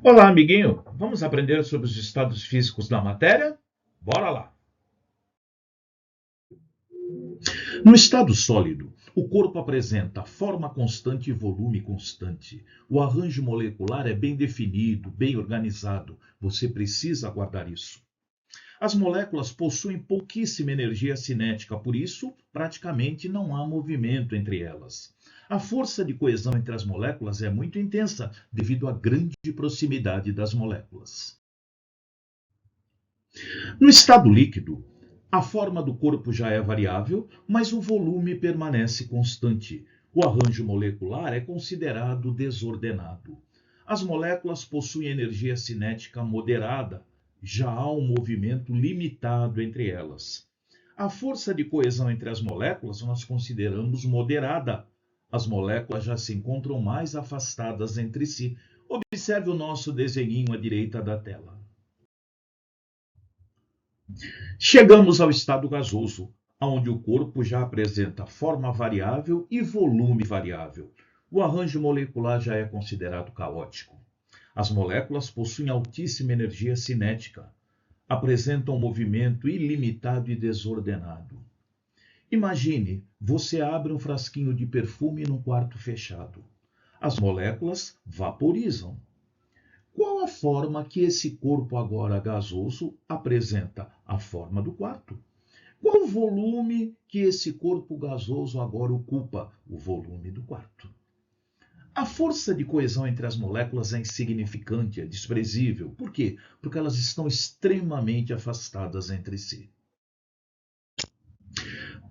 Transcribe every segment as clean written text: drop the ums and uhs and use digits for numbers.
Olá, amiguinho. Vamos aprender sobre os estados físicos da matéria? Bora lá. No estado sólido, o corpo apresenta forma constante e volume constante. O arranjo molecular é bem definido, bem organizado. Você precisa guardar isso. As moléculas possuem pouquíssima energia cinética, por isso, praticamente não há movimento entre elas. A força de coesão entre as moléculas é muito intensa, devido à grande proximidade das moléculas. No estado líquido, a forma do corpo já é variável, mas o volume permanece constante. O arranjo molecular é considerado desordenado. As moléculas possuem energia cinética moderada, já há um movimento limitado entre elas. A força de coesão entre as moléculas nós consideramos moderada. As moléculas já se encontram mais afastadas entre si. Observe o nosso desenho à direita da tela. Chegamos ao estado gasoso, onde o corpo já apresenta forma variável e volume variável. O arranjo molecular já é considerado caótico. As moléculas possuem altíssima energia cinética, apresentam movimento ilimitado e desordenado. Imagine, você abre um frasquinho de perfume num quarto fechado. As moléculas vaporizam. Qual a forma que esse corpo agora gasoso apresenta? A forma do quarto. Qual o volume que esse corpo gasoso agora ocupa? O volume do quarto. A força de coesão entre as moléculas é insignificante, é desprezível. Por quê? Porque elas estão extremamente afastadas entre si.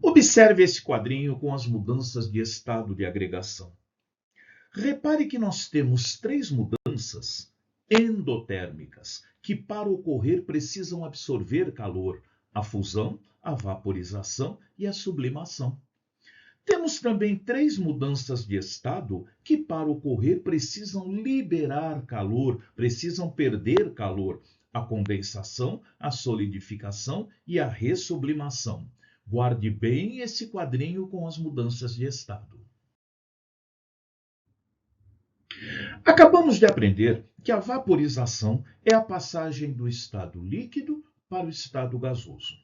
Observe esse quadrinho com as mudanças de estado de agregação. Repare que nós temos três mudanças endotérmicas, que para ocorrer precisam absorver calor: a fusão, a vaporização e a sublimação. Temos também três mudanças de estado que para ocorrer precisam liberar calor, precisam perder calor: a condensação, a solidificação e a ressublimação. Guarde bem esse quadrinho com as mudanças de estado. Acabamos de aprender que a vaporização é a passagem do estado líquido para o estado gasoso.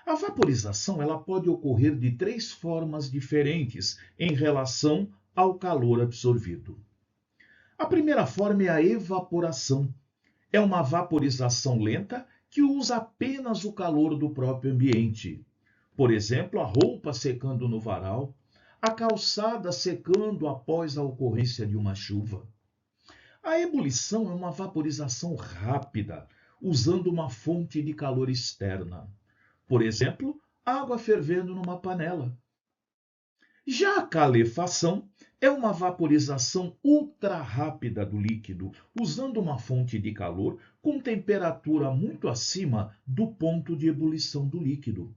A vaporização ela pode ocorrer de três formas diferentes em relação ao calor absorvido. A primeira forma é a evaporação. É uma vaporização lenta que usa apenas o calor do próprio ambiente. Por exemplo, a roupa secando no varal, a calçada secando após a ocorrência de uma chuva. A ebulição é uma vaporização rápida, usando uma fonte de calor externa. Por exemplo, água fervendo numa panela. Já a calefação é uma vaporização ultra rápida do líquido, usando uma fonte de calor com temperatura muito acima do ponto de ebulição do líquido.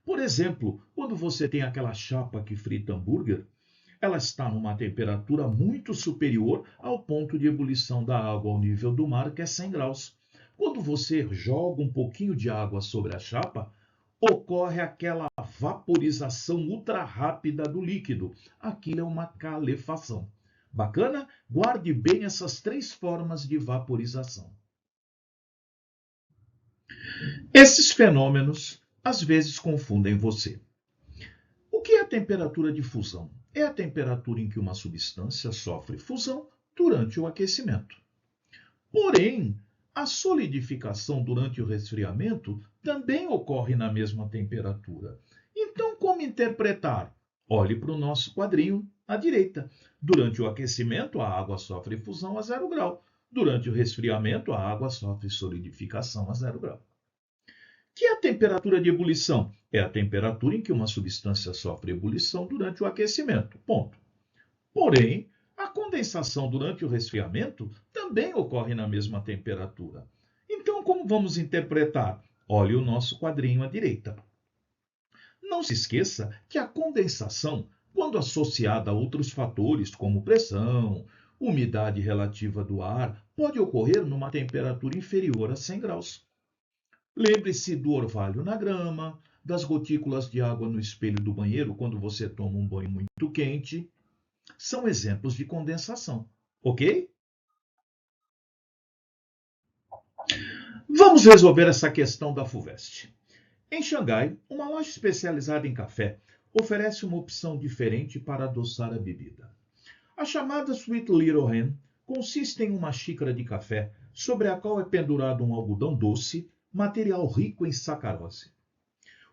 Por exemplo, quando você tem aquela chapa que frita hambúrguer, ela está numa temperatura muito superior ao ponto de ebulição da água ao nível do mar, que é 100 graus. Quando você joga um pouquinho de água sobre a chapa, ocorre aquela vaporização ultra rápida do líquido. Aquilo é uma calefação. Bacana? Guarde bem essas três formas de vaporização. Esses fenômenos às vezes confundem você. O que é a temperatura de fusão? É a temperatura em que uma substância sofre fusão durante o aquecimento. Porém, a solidificação durante o resfriamento também ocorre na mesma temperatura. Então, como interpretar? Olhe para o nosso quadrinho à direita. Durante o aquecimento, a água sofre fusão a 0 grau. Durante o resfriamento, a água sofre solidificação a 0 grau. Que é a temperatura de ebulição? É a temperatura em que uma substância sofre ebulição durante o aquecimento. Ponto. Porém, a condensação durante o resfriamento também ocorre na mesma temperatura. Então, como vamos interpretar? Olhe o nosso quadrinho à direita. Não se esqueça que a condensação, quando associada a outros fatores como pressão, umidade relativa do ar, pode ocorrer numa temperatura inferior a 100 graus. Lembre-se do orvalho na grama, das gotículas de água no espelho do banheiro quando você toma um banho muito quente. São exemplos de condensação, ok? Vamos resolver essa questão da FUVEST. Em Xangai, uma loja especializada em café oferece uma opção diferente para adoçar a bebida. A chamada Sweet Little Hen consiste em uma xícara de café sobre a qual é pendurado um algodão doce, material rico em sacarose,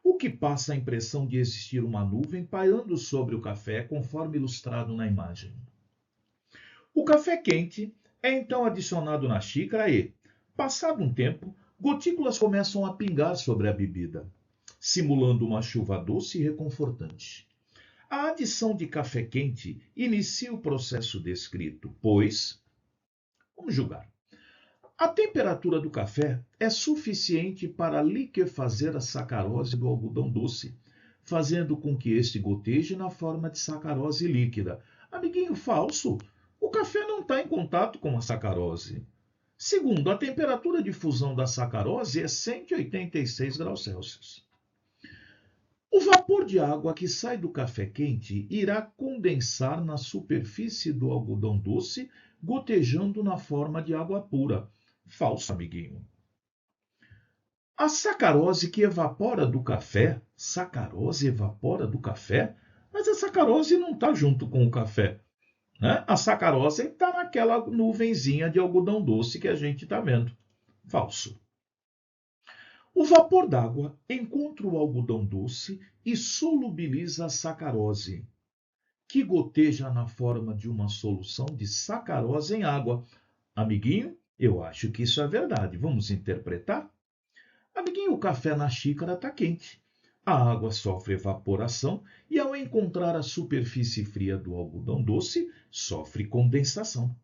o que passa a impressão de existir uma nuvem pairando sobre o café, conforme ilustrado na imagem. O café quente é então adicionado na xícara e, passado um tempo, gotículas começam a pingar sobre a bebida, simulando uma chuva doce e reconfortante. A adição de café quente inicia o processo descrito, pois, vamos julgar, a temperatura do café é suficiente para liquefazer a sacarose do algodão doce, fazendo com que este goteje na forma de sacarose líquida. Amiguinho falso, o café não está em contato com a sacarose. Segundo, a temperatura de fusão da sacarose é 186 graus Celsius. O vapor de água que sai do café quente irá condensar na superfície do algodão doce, gotejando na forma de água pura. Falso, amiguinho. A sacarose que evapora do café, sacarose evapora do café? Mas a sacarose não está junto com o café, né? A sacarose está naquela nuvenzinha de algodão doce que a gente está vendo. Falso. O vapor d'água encontra o algodão doce e solubiliza a sacarose, que goteja na forma de uma solução de sacarose em água. Amiguinho, eu acho que isso é verdade. Vamos interpretar? Amiguinho, o café na xícara está quente. A água sofre evaporação e, ao encontrar a superfície fria do algodão doce, sofre condensação.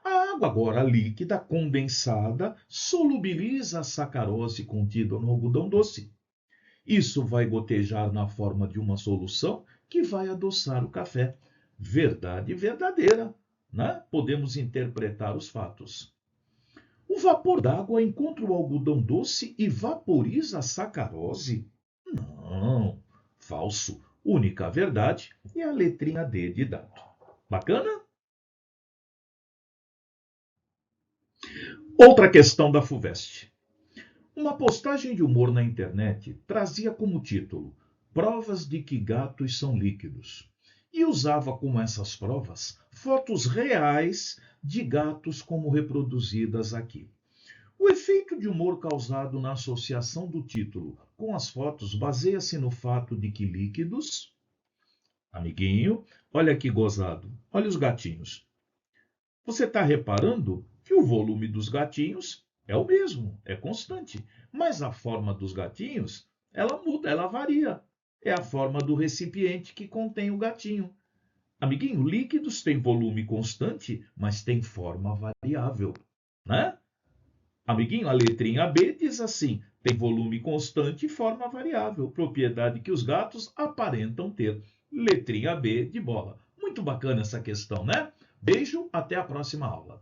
A água agora líquida, condensada, solubiliza a sacarose contida no algodão doce. Isso vai gotejar na forma de uma solução que vai adoçar o café. Verdade verdadeira, né? Podemos interpretar os fatos. O vapor d'água encontra o algodão doce e vaporiza a sacarose? Não, falso. Única verdade é a letrinha D de dado. Bacana? Outra questão da FUVEST. Uma postagem de humor na internet trazia como título Provas de que gatos são líquidos e usava como essas provas fotos reais de gatos como reproduzidas aqui. O efeito de humor causado na associação do título com as fotos baseia-se no fato de que líquidos... Amiguinho, olha que gozado, olha os gatinhos. Você está reparando que o volume dos gatinhos é o mesmo, é constante, mas a forma dos gatinhos, ela muda, ela varia. É a forma do recipiente que contém o gatinho. Amiguinho, líquidos têm volume constante, mas têm forma variável, né? Amiguinho, a letrinha B diz assim, tem volume constante e forma variável, propriedade que os gatos aparentam ter. Letrinha B de bola. Muito bacana essa questão, né? Beijo, até a próxima aula.